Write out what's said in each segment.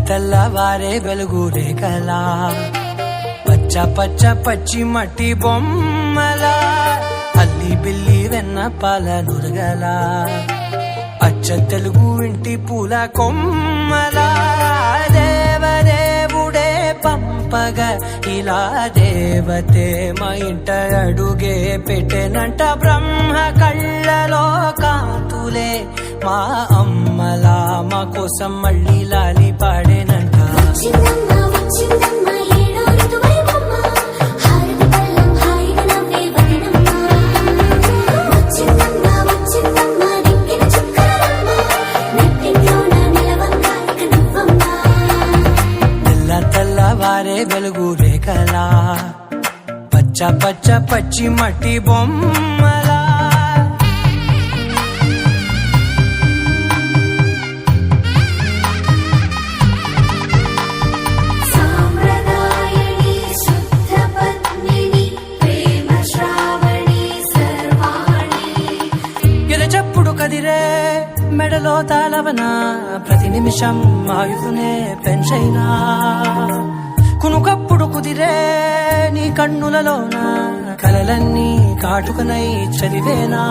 తెల్లవారే వెలుగు రేఖలా పచ్చ పచ్చ పచ్చి మట్టి బొమ్మలా అల్లి బిల్లి వెన్న పాల నురగలా అచ్చ తెలుగు ఇంటి పూల కొమ్మలా దేవదేవుడే పంపగా ఇలా దేవతే మా ఇంట అడుగే పెట్టెనంట బ్రహ్మ కళ్ళలో కాంతులే మా అమ్మలా మా కోసం మళ్ళీ లాలి పాడేనంట. తెల్లవారే వెలుగు రేఖలా పచ్చ పచ్చ పచ్చి మట్టి బొమ్మలా కదిరే మెడలో తాళవన ప్రతి నిమిషం ఆయుధునే పెంచైనా కునుకప్పుడు కుదిరే నీ కన్నులలోన కలలన్నీ కాటుకనై చదివేనా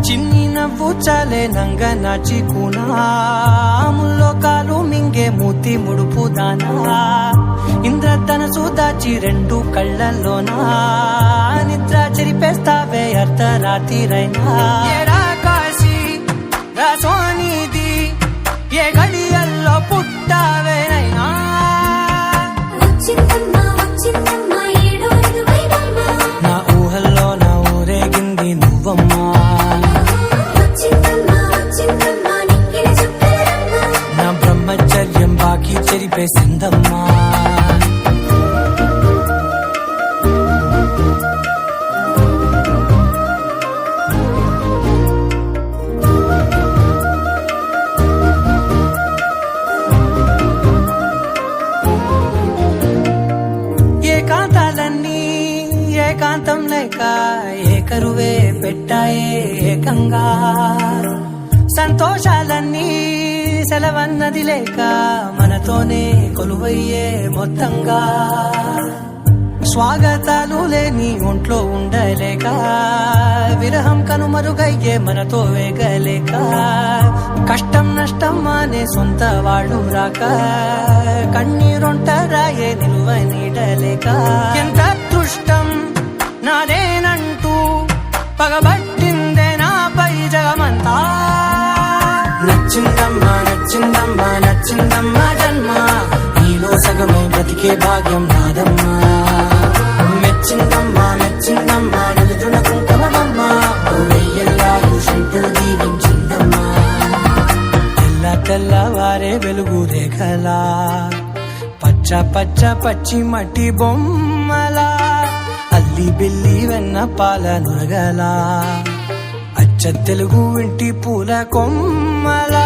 చిన్ని నవ్వు చాలే నంగ నాచి కూనాముల్లో కాలు మింగే మూతి ముడుపు దానా ఇంద్రధనసు దాచి రెండు కళ్ళల్లోనా నిద్ర చెరిపేస్తావే అర్ధరాత్రిరైనా కాశీ రాసోనిది ఏ గడియల్లో పుట్టావేనైనా నా ఊహల్లో నా ఊరేగింది నువ్వమ్మా నా బ్రహ్మచర్యం బాకీ చెరిపేసిందమ్మా. ఏకాంతాలన్నీ ఏకాంతం లేక ఏకరువే పెట్టాయే ఏకంగా సంతోషాలన్నీ సెలవన్నది లేక మనతోనే కొలువయ్యే మొత్తంగా స్వాగతాలు లేని ఒంట్లో ఉండలేక విరహం కనుమరుగయ్యే మనతో వేగలేక కష్టం నష్టం అనే సొంత వాళ్ళు రాక కన్నీరొంటరాయే నిలువ నీడలేక ఎంత అదృష్టం నాదేనంటూ పగబట్టిందే నాపై జగమంతా నచ్చిందమ్మా నచ్చిందమ్మా నచ్చిందమ్మా జన్మ నీలో సగమే బ్రతికే భాగ్యం నాదమ్మా మెచ్చిందమ్మా మెచ్చిందమ్మా నిలుతున్న కుంకుమమ్మా వెయ్యల్లాగు శంకులు దీవించిందమ్మా. తెల్లవారే వెలుగు రేఖలా పచ్చ పచ్చ పచ్చి మట్టి బొమ్మలా అల్లి బిల్లి వెన్న పాల నురగలా అచ్చ తెలుగు ఇంటి పూల కొమ్మలా